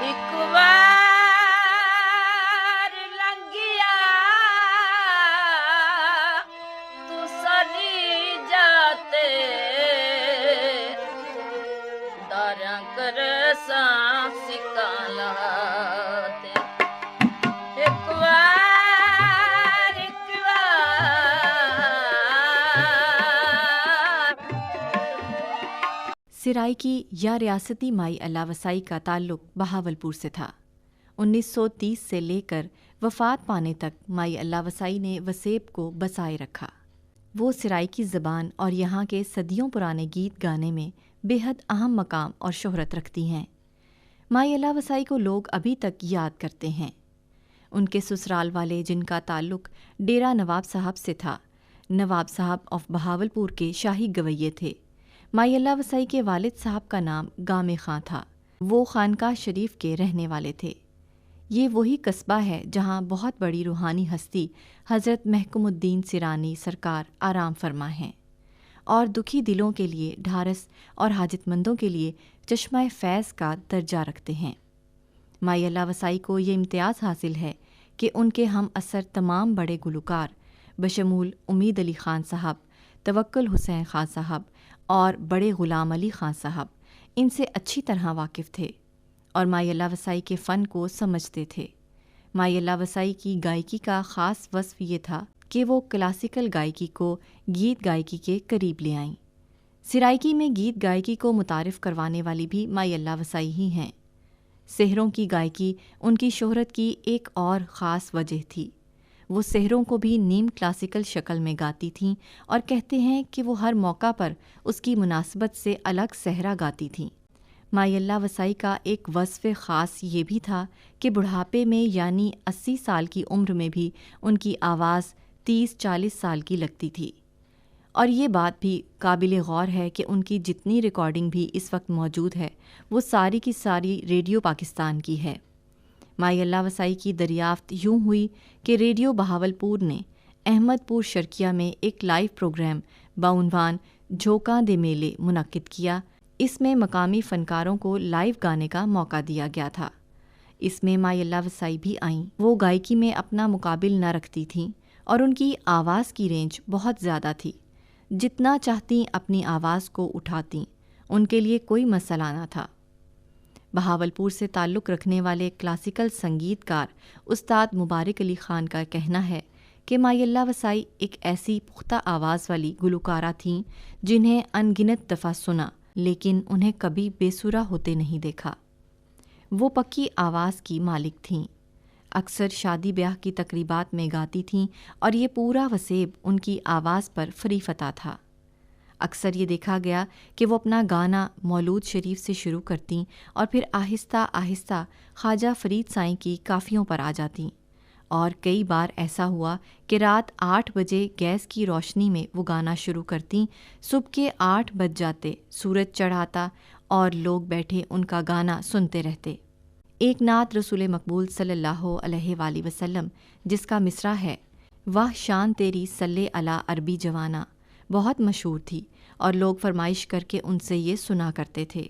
ایک بار لنگیا تو سنی جاتے داریاں کر سانس کالاتے ایک بار سرائکی یا ریاستی مائی اللہ وسائی کا تعلق بہاولپور سے تھا۔ 1930 سے لے کر وفات پانے تک مائی اللہ وسائی نے وسیب کو بسائے رکھا۔ وہ سرائکی زبان اور یہاں کے صدیوں پرانے گیت گانے میں بے حد اہم مقام اور شہرت رکھتی ہیں۔ مائی اللہ وسائی کو لوگ ابھی تک یاد کرتے ہیں۔ ان کے سسرال والے جن کا تعلق ڈیرہ نواب صاحب سے تھا، نواب صاحب آف بہاولپور کے شاہی گویے تھے۔ مائی اللہ وسائی کے والد صاحب کا نام گامے خاں تھا۔ وہ خانقاہ شریف کے رہنے والے تھے۔ یہ وہی قصبہ ہے جہاں بہت بڑی روحانی ہستی حضرت محکم الدین سیرانی سرکار آرام فرما ہیں اور دکھی دلوں کے لیے ڈھارس اور حاجت مندوں کے لیے چشمہ فیض کا درجہ رکھتے ہیں۔ مائی اللہ وسائی کو یہ امتیاز حاصل ہے کہ ان کے ہم اثر تمام بڑے گلوکار بشمول امید علی خان صاحب، توکل حسین خان صاحب اور بڑے غلام علی خان صاحب ان سے اچھی طرح واقف تھے اور مائی اللہ وسائی کے فن کو سمجھتے تھے۔ مائی اللہ وسائی کی گائیکی کا خاص وصف یہ تھا کہ وہ کلاسیکل گائیکی کو گیت گائیکی کے قریب لے آئیں۔ سرائکی میں گیت گائیکی کو متعارف کروانے والی بھی مائی اللہ وسائی ہی ہیں۔ سحروں کی گائیکی ان کی شہرت کی ایک اور خاص وجہ تھی۔ وہ سحروں کو بھی نیم کلاسیکل شکل میں گاتی تھیں اور کہتے ہیں کہ وہ ہر موقع پر اس کی مناسبت سے الگ سحرا گاتی تھیں۔ مائی اللہ وسائی کا ایک وصف خاص یہ بھی تھا کہ بڑھاپے میں یعنی 80 سال کی عمر میں بھی ان کی آواز 30-40 سال کی لگتی تھی، اور یہ بات بھی قابل غور ہے کہ ان کی جتنی ریکارڈنگ بھی اس وقت موجود ہے وہ ساری کی ساری ریڈیو پاکستان کی ہے۔ مائی اللہ وسائی کی دریافت یوں ہوئی کہ ریڈیو بہاولپور نے احمد پور شرکیہ میں ایک لائیو پروگرام بعنوان جھوکاں دے میلے منعقد کیا۔ اس میں مقامی فنکاروں کو لائیو گانے کا موقع دیا گیا تھا۔ اس میں مائی اللہ وسائی بھی آئیں۔ وہ گائیکی میں اپنا مقابل نہ رکھتی تھیں اور ان کی آواز کی رینج بہت زیادہ تھی۔ جتنا چاہتیں اپنی آواز کو اٹھاتیں، ان کے لیے کوئی مسئلہ نہ تھا۔ بہاولپور سے تعلق رکھنے والے کلاسیکل سنگیت کار استاد مبارک علی خان کا کہنا ہے کہ مائی اللہ وسائی ایک ایسی پختہ آواز والی گلوکارہ تھیں جنہیں ان گنت دفعہ سنا لیکن انہیں کبھی بے سرا ہوتے نہیں دیکھا۔ وہ پکی آواز کی مالک تھیں، اکثر شادی بیاہ کی تقریبات میں گاتی تھیں اور یہ پورا وسیب ان کی آواز پر فری فتح تھا۔ اکثر یہ دیکھا گیا کہ وہ اپنا گانا مولود شریف سے شروع کرتیں اور پھر آہستہ آہستہ خواجہ فرید سائیں کی کافیوں پر آ جاتیں، اور کئی بار ایسا ہوا کہ رات 8 بجے گیس کی روشنی میں وہ گانا شروع کرتیں، صبح کے 8 بج جاتے، سورج چڑھ آتا اور لوگ بیٹھے ان کا گانا سنتے رہتے۔ ایک نعت رسول مقبول صلی اللہ علیہ وآلہ وسلم جس کا مصرع ہے واہ شان تیری صلی علی عربی جوانا، بہت مشہور تھی اور لوگ فرمائش کر کے ان سے یہ سنا کرتے تھے۔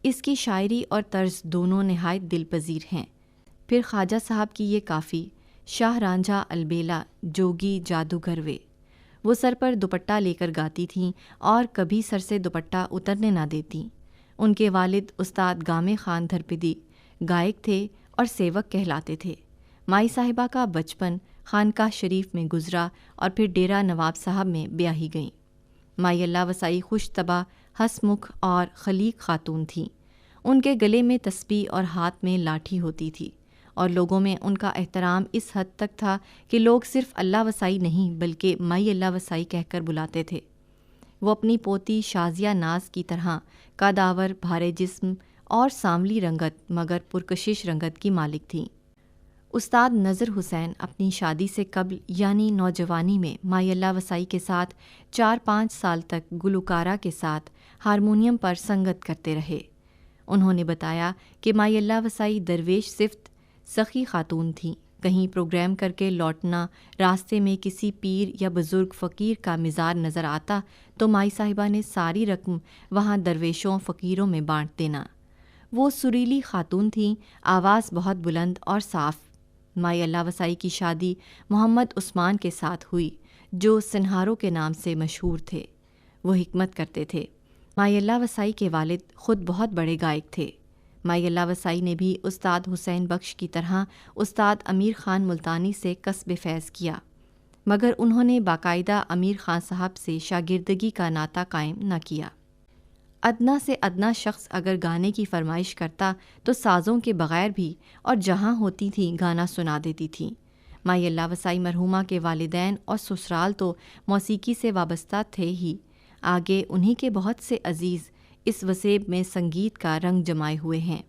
اس کی شاعری اور طرز دونوں نہایت دل پذیر ہیں۔ پھر خواجہ صاحب کی یہ کافی شاہ رانجھا البیلا جوگی جادوگر وے، وہ سر پر دوپٹہ لے کر گاتی تھیں اور کبھی سر سے دوپٹہ اترنے نہ دیتیں۔ ان کے والد استاد گامے خان دھرپدی گائک تھے اور سیوک کہلاتے تھے۔ مائی صاحبہ کا بچپن خانقاہ شریف میں گزرا اور پھر ڈیرہ نواب صاحب میں بیاہی گئیں۔ مائی اللہ وسائی خوش طبع، ہس مکھ اور خلیق خاتون تھیں۔ ان کے گلے میں تسبیح اور ہاتھ میں لاٹھی ہوتی تھی اور لوگوں میں ان کا احترام اس حد تک تھا کہ لوگ صرف اللہ وسائی نہیں بلکہ مائی اللہ وسائی کہہ کر بلاتے تھے۔ وہ اپنی پوتی شازیہ ناز کی طرح قدآور، بھارے جسم اور سانولی رنگت مگر پرکشش رنگت کی مالک تھیں۔ استاد نذر حسین اپنی شادی سے قبل یعنی نوجوانی میں مائی اللہ وسائی کے ساتھ 4-5 سال تک گلوکارہ کے ساتھ ہارمونیم پر سنگت کرتے رہے۔ انہوں نے بتایا کہ مائی اللہ وسائی درویش صفت سخی خاتون تھیں۔ کہیں پروگرام کر کے لوٹنا، راستے میں کسی پیر یا بزرگ فقیر کا مزار نظر آتا تو مائی صاحبہ نے ساری رقم وہاں درویشوں فقیروں میں بانٹ دینا۔ وہ سریلی خاتون تھیں، آواز بہت بلند اور صاف۔ مائی اللہ وسائی کی شادی محمد عثمان کے ساتھ ہوئی، جو سنہاروں کے نام سے مشہور تھے۔ وہ حکمت کرتے تھے۔ مائی اللہ وسائی کے والد خود بہت بڑے گائک تھے۔ مائی اللہ وسائی نے بھی استاد حسین بخش کی طرح استاد امیر خان ملتانی سے کسب فیض کیا، مگر انہوں نے باقاعدہ امیر خان صاحب سے شاگردگی کا ناطہ قائم نہ کیا۔ ادنا سے ادنا شخص اگر گانے کی فرمائش کرتا تو سازوں کے بغیر بھی اور جہاں ہوتی تھیں گانا سنا دیتی تھیں۔ مائی اللہ وسائی مرحومہ کے والدین اور سسرال تو موسیقی سے وابستہ تھے ہی، آگے انہی کے بہت سے عزیز اس وسیب میں سنگیت کا رنگ جمائے ہوئے ہیں،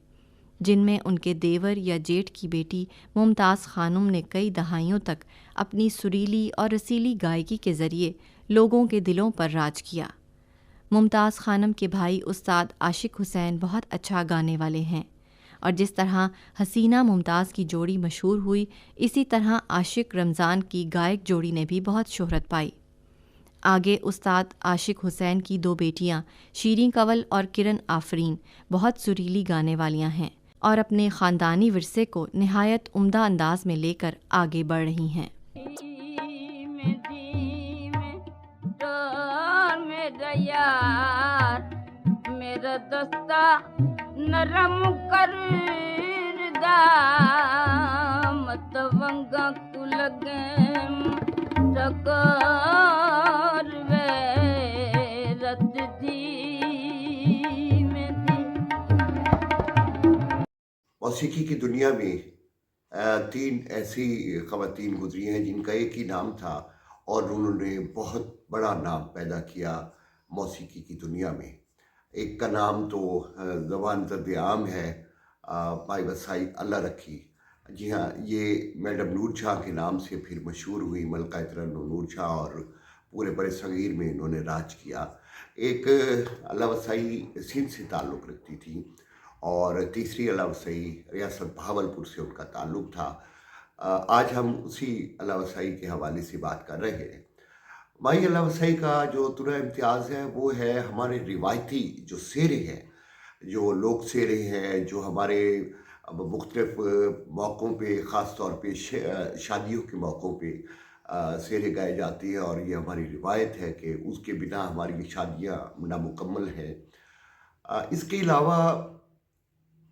جن میں ان کے دیور یا جیٹھ کی بیٹی ممتاز خانم نے کئی دہائیوں تک اپنی سریلی اور رسیلی گائیکی کے ذریعے لوگوں کے دلوں پر راج کیا۔ ممتاز خانم کے بھائی استاد عاشق حسین بہت اچھا گانے والے ہیں، اور جس طرح حسینہ ممتاز کی جوڑی مشہور ہوئی، اسی طرح عاشق رمضان کی گائک جوڑی نے بھی بہت شہرت پائی۔ آگے استاد عاشق حسین کی دو بیٹیاں شیریں کنول اور کرن آفرین بہت سریلی گانے والیاں ہیں اور اپنے خاندانی ورثے کو نہایت عمدہ انداز میں لے کر آگے بڑھ رہی ہیں۔ میرا یار میرا دستہ نرم کر متونگا کو لگے ٹکر وے رت دی میں دی۔ موسیقی کی دنیا میں تین ایسی خواتین گزری ہیں جن کا ایک ہی نام تھا اور انہوں نے بہت بڑا نام پیدا کیا موسیقی کی دنیا میں۔ ایک کا نام تو زبان زد عام ہے، مائی وسائی اللہ رکھی۔ جی ہاں، یہ میڈم نور شاہ کے نام سے پھر مشہور ہوئی، ملکہ ترنم نور شاہ، اور پورے بر صغیر میں انہوں نے راج کیا۔ ایک اللہ وسائی سندھ سے تعلق رکھتی تھی، اور تیسری اللہ وسائی ریاست بہاولپور سے ان کا تعلق تھا۔ آج ہم اسی اللہ وسائی کے حوالے سے بات کر رہے ہیں۔ مائی اللہ وسائی کا جو تنوع امتیاز ہے وہ ہے ہمارے روایتی جو سیرے ہیں، جو لوک سیرے ہیں، جو ہمارے مختلف موقعوں پہ، خاص طور پہ شادیوں کے موقعوں پہ سیرے گائے جاتے ہیں، اور یہ ہماری روایت ہے کہ اس کے بنا ہماری شادیاں نامکمل ہیں۔ اس کے علاوہ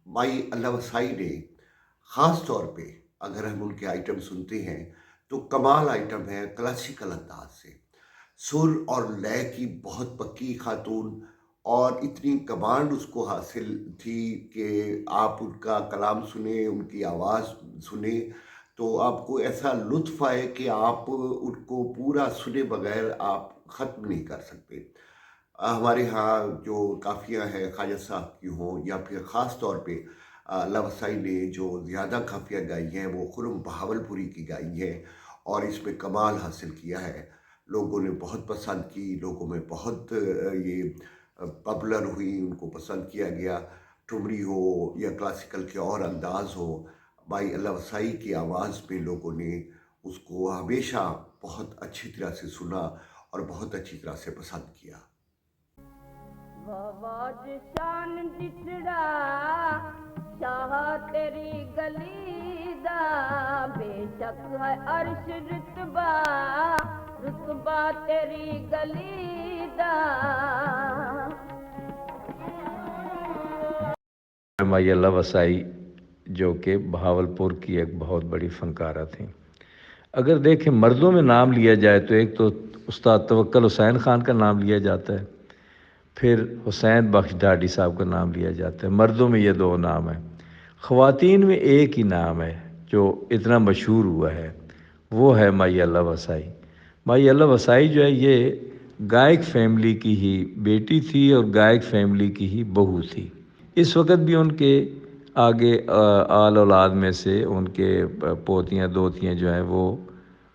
مائی اللہ وسائی نے خاص طور پہ اگر ہم ان کے آئٹم سنتے ہیں تو کمال آئٹم ہے، کلاسیکل انداز سے، سر اور لے کی بہت پکی خاتون، اور اتنی کمانڈ اس کو حاصل تھی کہ آپ ان کا کلام سنیں، ان کی آواز سنیں تو آپ کو ایسا لطف آئے کہ آپ ان کو پورا سنے بغیر آپ ختم نہیں کر سکتے۔ ہمارے ہاں جو کافیاں ہیں خواجہ صاحب کی ہوں، یا پھر خاص طور پہ اللہ وسائی نے جو زیادہ کافیاں گائی ہیں وہ خرم بہاولپوری کی گائی ہیں، اور اس میں کمال حاصل کیا ہے۔ لوگوں نے بہت پسند کی، لوگوں میں بہت یہ پاپولر ہوئی، ان کو پسند کیا گیا۔ ٹھمری ہو یا کلاسیکل کے اور انداز ہو، مائی اللہ وسائی کی آواز میں لوگوں نے اس کو ہمیشہ بہت اچھی طرح سے سنا اور بہت اچھی طرح سے پسند کیا۔ آواز شان دسڑا شاہ تیری گلی دا، بے شک ہے عرش رتبہ رتبہ تیری گلی دا۔ مائی اللہ وسائی جو کہ بہاولپور کی ایک بہت بڑی فنکارہ تھیں۔ اگر دیکھیں مردوں میں نام لیا جائے تو ایک تو استاد توکل حسین خان کا نام لیا جاتا ہے، پھر حسین بخش ڈھاڈی صاحب کا نام لیا جاتا ہے۔ مردوں میں یہ دو نام ہیں۔ خواتین میں ایک ہی نام ہے جو اتنا مشہور ہوا ہے، وہ ہے مائی اللہ وسائی۔ مائی اللہ وسائی جو ہے یہ گائک فیملی کی ہی بیٹی تھی اور گائک فیملی کی ہی بہو تھی۔ اس وقت بھی ان کے آگے آل اولاد میں سے ان کے پوتیاں دوتیاں جو ہیں وہ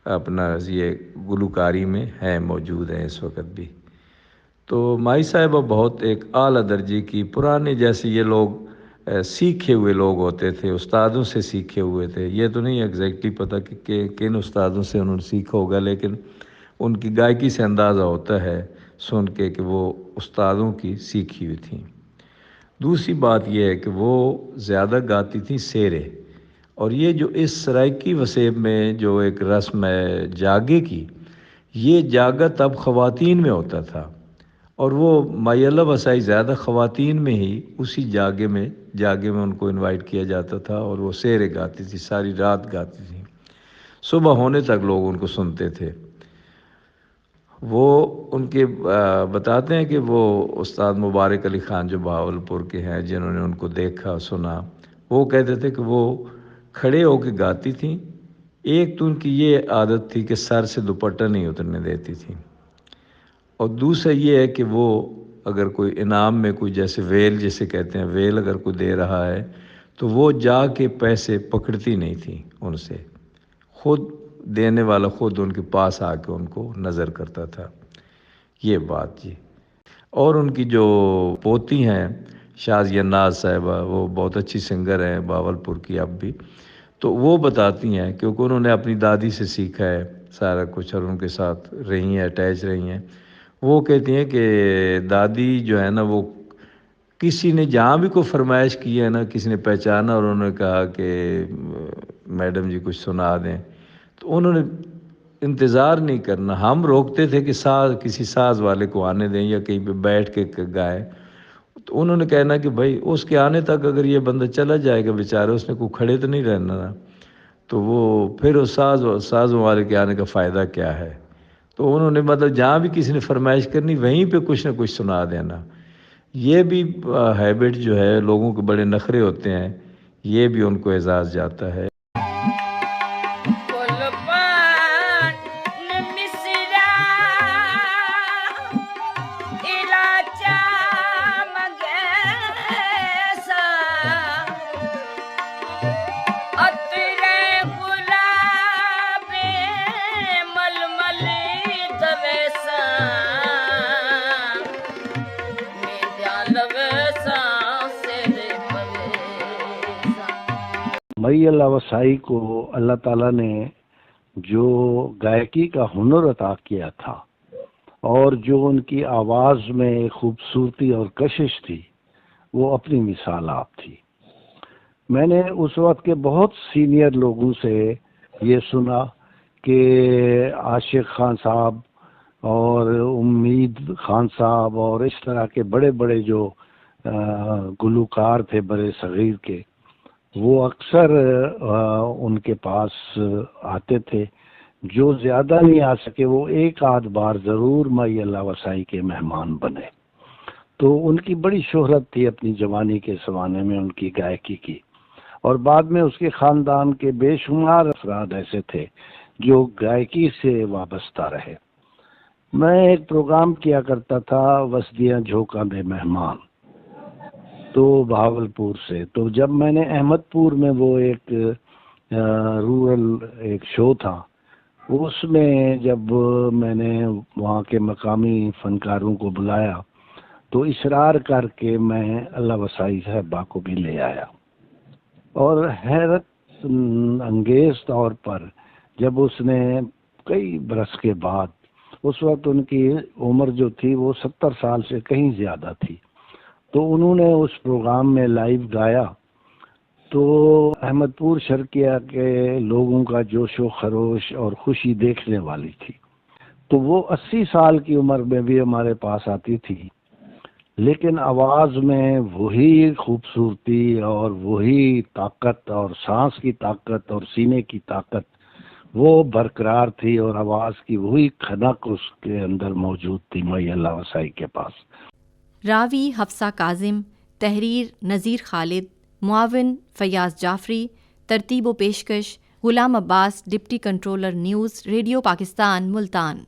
اپنا یہ گلوکاری میں ہیں، موجود ہیں اس وقت بھی۔ تو مائی صاحبہ بہت ایک اعلیٰ درجے کی، پرانے جیسے یہ لوگ سیکھے ہوئے لوگ ہوتے تھے، استادوں سے سیکھے ہوئے تھے۔ یہ تو نہیں ایگزیکٹلی پتہ کہ کن استادوں سے انہوں نے سیکھا ہوگا، لیکن ان کی گائیکی سے اندازہ ہوتا ہے سن کے کہ وہ استادوں کی سیکھی ہوئی تھیں۔ دوسری بات یہ ہے کہ وہ زیادہ گاتی تھیں سیرے، اور یہ جو اس سرائکی وسیب میں جو ایک رسم ہے جاگے کی، یہ جاگا تب خواتین میں ہوتا تھا، اور وہ مائی اللہ وسائی زیادہ خواتین میں ہی اسی جاگے میں ان کو انوائٹ کیا جاتا تھا، اور وہ سیرے گاتی تھی، ساری رات گاتی تھی، صبح ہونے تک لوگ ان کو سنتے تھے۔ وہ ان کے بتاتے ہیں کہ وہ استاد مبارک علی خان جو بہاولپور کے ہیں، جنہوں نے ان کو دیکھا سنا، وہ کہتے تھے کہ وہ کھڑے ہو کے گاتی تھیں۔ ایک تو ان کی یہ عادت تھی کہ سر سے دوپٹہ نہیں اترنے دیتی تھیں، اور دوسرا یہ ہے کہ وہ اگر کوئی انعام میں کوئی جیسے ویل جسے کہتے ہیں، ویل اگر کوئی دے رہا ہے تو وہ جا کے پیسے پکڑتی نہیں تھیں ان سے، خود دینے والا خود ان کے پاس آ کے ان کو نظر کرتا تھا۔ یہ بات جی۔ اور ان کی جو پوتی ہیں شازیہ ناز صاحبہ، وہ بہت اچھی سنگر ہیں بہاولپور کی اب بھی، تو وہ بتاتی ہیں کیونکہ انہوں نے اپنی دادی سے سیکھا ہے سارا کچھ، اور ان کے ساتھ رہی ہیں، اٹیچ رہی ہیں۔ وہ کہتی ہیں کہ دادی جو ہے نا، وہ کسی نے جہاں بھی کوئی فرمائش کی ہے نا، کسی نے پہچانا اور انہوں نے کہا کہ میڈم جی کچھ سنا دیں، تو انہوں نے انتظار نہیں کرنا، ہم روکتے تھے کہ کسی ساز والے کو آنے دیں یا کہیں پہ بیٹھ کے گائے، تو انہوں نے کہنا کہ بھائی اس کے آنے تک اگر یہ بندہ چلا جائے گا بیچارہ، اس نے کوئی کھڑے تو نہیں رہنا نا، تو وہ پھر اس سازوں والے کے آنے کا فائدہ کیا ہے۔ تو انہوں نے مطلب جہاں بھی کسی نے فرمائش کرنی وہیں پہ کچھ نہ کچھ سنا دینا۔ یہ بھی ہیبٹ جو ہے، لوگوں کے بڑے نخرے ہوتے ہیں، یہ بھی ان کو اعزاز جاتا ہے۔ مئی اللہ وسائی کو اللہ تعالیٰ نے جو گائکی کا ہنر عطا کیا تھا، اور جو ان کی آواز میں خوبصورتی اور کشش تھی، وہ اپنی مثال آپ تھی۔ میں نے اس وقت کے بہت سینئر لوگوں سے یہ سنا کہ عاشق خان صاحب اور امید خان صاحب اور اس طرح کے بڑے بڑے جو گلوکار تھے برے صغیر کے، وہ اکثر ان کے پاس آتے تھے۔ جو زیادہ نہیں آ سکے وہ ایک آدھ بار ضرور مئی اللہ وسائی کے مہمان بنے۔ تو ان کی بڑی شہرت تھی اپنی جوانی کے زمانے میں ان کی گائکی کی، اور بعد میں اس کے خاندان کے بے شمار افراد ایسے تھے جو گائکی سے وابستہ رہے۔ میں ایک پروگرام کیا کرتا تھا وسدیاں جھوکا بے مہمان، تو بہاولپور سے، تو جب میں نے احمد پور میں وہ ایک رورل ایک شو تھا، اس میں جب میں نے وہاں کے مقامی فنکاروں کو بلایا تو اصرار کر کے میں اللہ وسائی صاحبہ کو بھی لے آیا، اور حیرت انگیز طور پر جب اس نے کئی برس کے بعد، اس وقت ان کی عمر جو تھی وہ 70 سال سے کہیں زیادہ تھی، تو انہوں نے اس پروگرام میں لائیو گایا، تو احمد پور شرقیہ کے لوگوں کا جوش و خروش اور خوشی دیکھنے والی تھی۔ تو وہ 80 سال کی عمر میں بھی ہمارے پاس آتی تھی، لیکن آواز میں وہی خوبصورتی اور وہی طاقت اور سانس کی طاقت اور سینے کی طاقت وہ برقرار تھی، اور آواز کی وہی کھنک اس کے اندر موجود تھی مئی اللہ وسائی کے پاس۔ راوی حفصہ کاظم، تحریر نذیر خالد، معاون فیاض جعفری، ترتیب و پیشکش Ghulam Abbas, deputy controller news, radio Pakistan, Multan.